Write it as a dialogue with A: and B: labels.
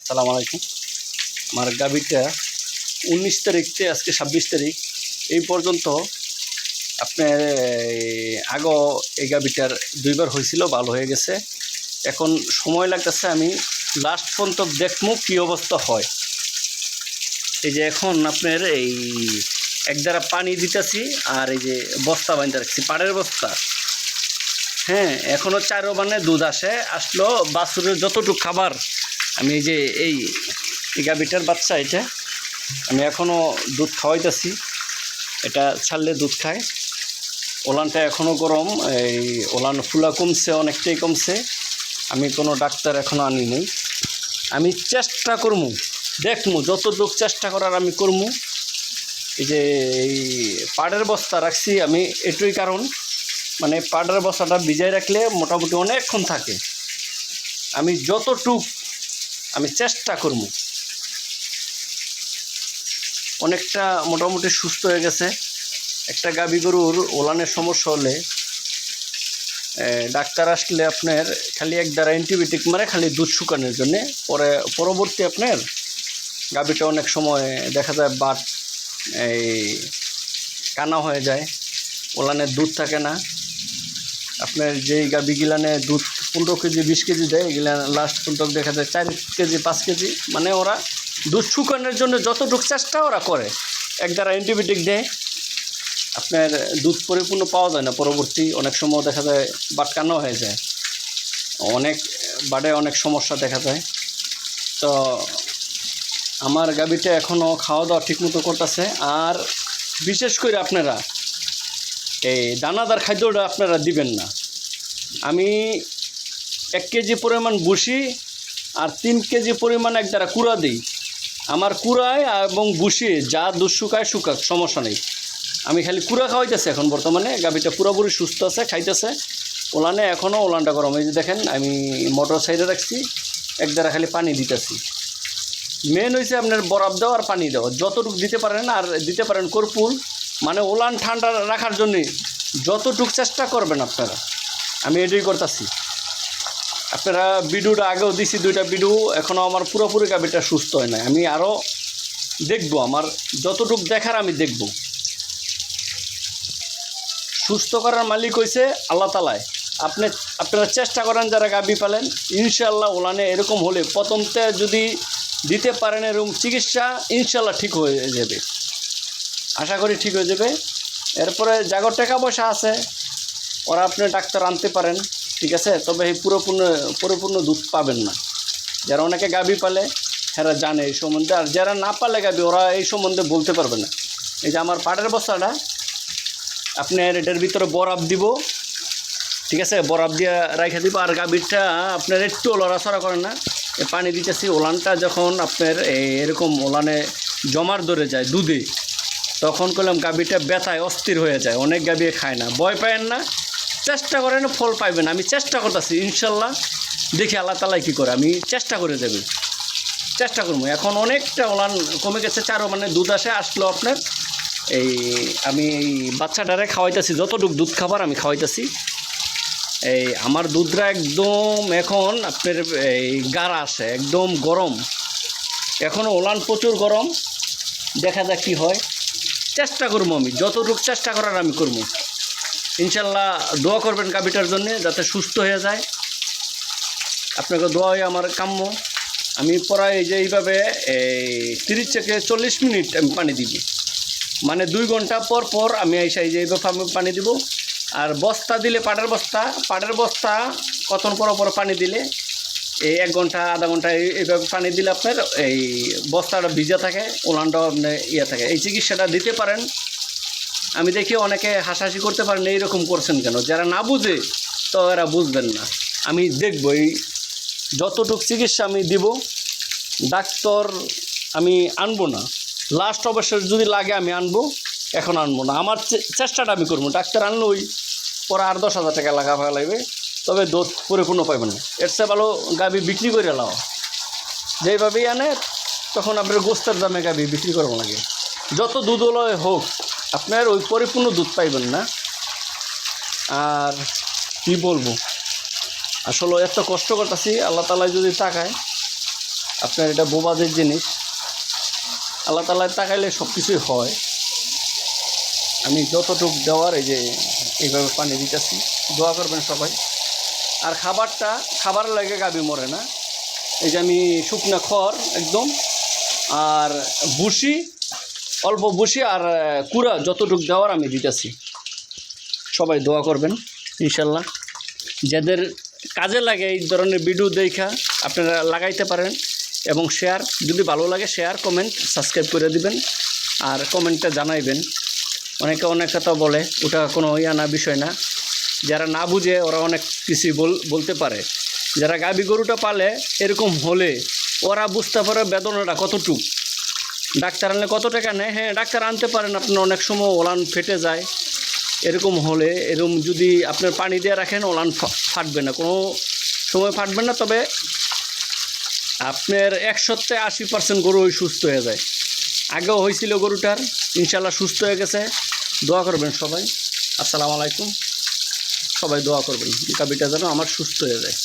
A: আসসালামু আলাইকুম। আমার গাভীটা 19 তারিখ থেকে আজকে 26 তারিখ এই পর্যন্ত আপনার আগো এই গাভীটার 2 বার হয়েছিল, ভালো হয়ে গেছে। এখন সময় লাগতেছে, আমি লাস্ট পর্যন্ত দেখবো কী অবস্থা হয়। এই যে এখন আপনার এই এক দ্বারা পানি দিতেছি, আর এই যে বস্তা বাঁধতে রাখছি, পাড়ের বস্তা। হ্যাঁ, এখনও 4 বানে দুধ আসলো বাছুরের যতটুকু খাবার। আমি এই যে এই গাভীটার বাচ্চা, এটা আমি এখনও দুধ খাওয়াইতেছি। এটা ছাড়লে দুধ খায়। ওলানটা এখনও গরম, এই ওলান ফুলা কমছে, অনেকটাই কমছে। আমি কোনো ডাক্তার এখনও আনি নেই। আমি চেষ্টা করবো, দেখবো যতটুকু চেষ্টা করার আমি করবো। এই যে এই পাড়ের বস্তা রাখছি আমি, এটুই কারণ, মানে পাড়ের বস্তাটা ভিজাই রাখলে মোটামুটি অনেকক্ষণ থাকে। আমি যতটুক আমি চেষ্টা করবো। অনেকটা মোটামুটি সুস্থ হয়ে গেছে। একটা গাভী গরুর ওলানের সমস্যা হলে ডাক্তার আসলে আপনার খালি এক দ্বারা অ্যান্টিবায়োটিক মারে, খালি দুধ শুকানোর জন্যে। পরবর্তী আপনার গাভীটা অনেক সময় দেখা যায় বাট এই কানা হয়ে যায়, ওলানের দুধ থাকে না। আপনার যেই গাভী গিলানে দুধ 15 কেজি 20 কেজি দেয়, এগুলা লাস্ট পর্যন্ত দেখা যায় 4 কেজি 5 কেজি। মানে ওরা দুধ শুকানোর জন্য যতটুকু চেষ্টা ওরা করে, এক দ্বারা অ্যান্টিবায়োটিক দেয়, আপনার দুধ পরিপূর্ণ পাওয়া যায় না। পরবর্তী অনেক সময় দেখা যায় বাটকানো হয়ে যায়, অনেক বাড়ে, অনেক সমস্যা দেখা যায়। তো আমার গাভীটা এখনও খাওয়া দাওয়া ঠিকমতো করতেছে। আর বিশেষ করে আপনারা এই দানাদার খাদ্যটা আপনারা দিবেন না। আমি 1 কেজি পরিমাণ ভুসি আর 3 কেজি পরিমাণ এক দ্বারা কুড়া দিই। আমার কুড়ায় এবং ভুসি যা দুধ শুকায় শুকাক, সমস্যা নেই। আমি খালি কুড়া খাওয়াইতেছি এখন বর্তমানে। গাভীটা পুরোপুরি সুস্থ আছে, খাইতেছে। ওলানে এখনও ওলানটা গরম। এই যে দেখেন, আমি মোটর সাইডে রাখছি, এক দ্বারা খালি পানি দিতেছি। মেন হয়েছে আপনার বরফ দেওয়া আর পানি দেওয়া, যতটুকু দিতে পারেন। আর দিতে পারেন কর্পূর, মানে ওলান ঠান্ডা রাখার জন্যে যতটুকু চেষ্টা করবেন আপনারা। আমি এটাই করতেছি। আপনারা ভিডিওটা আগেও দিছি 2টা ভিডিও, এখনও আমার পুরোপুরি গাভীটা সুস্থ হয় না। আমি আরও দেখব, আমার যতটুকু দেখার আমি দেখব। সুস্থ করার মালিক হয়েছে আল্লাহ তাআলাই। আপনারা চেষ্টা করেন যারা গাভী পালেন, ইনশাআল্লাহ ওলানে এরকম হলে প্রথমতে যদি দিতে পারেন এরকম চিকিৎসা, ইনশাআল্লাহ ঠিক হয়ে যাবে। আশা করি ঠিক হয়ে যাবে। এরপরে জাগর টাকা পয়সা আছে, ওরা আপনি ডাক্তার আনতে পারেন, ঠিক আছে। তবে এই পরিপূর্ণ দুধ পাবেন না। যারা অনেকে গাভী পালে এরা জানে এই সম্বন্ধে, আর যারা না পালে গাভী, ওরা এই সম্বন্ধে বলতে পারবে না। এই যে আমার পাটের বস্তাটা, আপনার এটার ভিতরে বরফ দিব, ঠিক আছে, বরফ দিয়ে রাখা দিব। আর গাভীরটা আপনার একটু লড়াচড়া করে না, পানি দিতেছি। ওলানটা যখন আপনার এরকম ওলানে জমার ধরে যায় দুধে, তখন করলাম গাভীটা ব্যথায় অস্থির হয়ে যায়। অনেক গাভী খায় না, ভয় পায়েন না, চেষ্টা করেন, ফল পাইবেন। আমি চেষ্টা করতেছি, ইনশাল্লাহ দেখি আল্লাহ তাআলা কী করে। আমি চেষ্টা করে যাবে, চেষ্টা করবো। এখন অনেকটা ওলান কমে গেছে, 4 মানে দুধ আসলো আপনার। এই আমি এই বাচ্চাটারে খাওয়াইতেছি, যতটুকু দুধ খাবার আমি খাওয়াইতেছি। এই আমার দুধটা একদম এখন আপনার এই গাঢ় আসে, একদম গরম। এখনও ওলান প্রচুর গরম, দেখা যাক কী হয়। চেষ্টা করবো, আমি যতটুকু চেষ্টা করার আমি করবো। ইনশাল্লাহ দোয়া করবেন গাভীটার জন্যে, যাতে সুস্থ হয়ে যায়। আপনাকে দোয়াই আমার কাম্য। আমি প্রায় এই যে এইভাবে 30 থেকে 40 মিনিট আমি পানি দিব, মানে 2 ঘন্টা পর পর আমি এই যে এইভাবে পানি দিব। আর বস্তা দিলে পাটের বস্তা কতক্ষণ পর পর পানি দিলে, এই 1 ঘন্টা আধা ঘন্টা এইভাবে পানি দিলে আপনার এই বস্তাটা ভিজা থাকে, ওলানটাও আপনার থাকে। এই চিকিৎসাটা দিতে পারেন। আমি দেখি অনেকে হাসাহাসি করতে পারেন, এইরকম করছেন কেন। যারা না বুঝে তো এরা বুঝবেন না। আমি দেখব, এই যতটুকু চিকিৎসা আমি দিব। ডাক্তার আমি আনবো না, লাস্ট অবশ্যই যদি লাগে আমি আনবো, এখন আনবো না। আমার চেষ্টাটা আমি করবো। ডাক্তার আনলে ওই পরে আর 10,000 টাকা ভালো লাগবে, তবে দুধ পরিপূর্ণ পাইবেন না। এর চেয়ে ভালো গাভী বিক্রি করে লাও। যেইভাবেই আনে তখন আপনার গোস্তের দামে গাভী বিক্রি করবো লাগে। যত দুধ হোক আপনার ওই পরিপূর্ণ দুধ পাইবেন না। আর কি বলবো, আসলে এত কষ্ট করতেছি, আল্লাহ তাআলা যদি তাকায় আপনার এটা বোবাদের জিনিস, আল্লাহ তাআলার তাকাইলে সব কিছুই হয়। আমি যতটুক দেওয়ার এই যে এইভাবে পানি দিতেছি, দোয়া করবেন সবাই। আর খাবার লাগে গাবি মরে না। এই যে আমি শুকনা খড় একদম, আর ভুসি, অল্প ভুসি আর কুড়া যতটুক দেওয়ার আমি দিতেছি। সবাই দোয়া করবেন ইনশাল্লাহ। যাদের কাজে লাগে এই ধরনের ভিডিও দেখা আপনারা লাগাইতে পারেন, এবং শেয়ার যদি ভালো লাগে শেয়ার, কমেন্ট, সাবস্ক্রাইব করে দিবেন, আর কমেন্টে জানাইবেন। অনেকে অনেক কথা বলে, ওটা কোনো না বিষয় না। যারা না বুঝে ওরা অনেক কিছুই বলতে পারে। যারা গাভী গরুটা পালে এরকম হলে ওরা বুঝতে পারে বেদনাটা কতটুক। ডাক্তার আনলে কত টাকা নেয়, হ্যাঁ ডাক্তার আনতে পারেন, আপনার অনেক সময় ওলান ফেটে যায়। এরকম হলে এরকম যদি আপনার পানি দিয়ে রাখেন ওলান ফাটবে না, কোনো সময় ফাটবে না। তবে আপনার 100-80% গরু সুস্থ হয়ে যায়। আগেও হয়েছিল গরুটার, ইনশাল্লাহ সুস্থ হয়ে গেছে। দোয়া করবেন সবাই। আসসালামু আলাইকুম। সবাই দোয়া করবেন গাভীটা যেন আমার সুস্থ হয়ে যায়।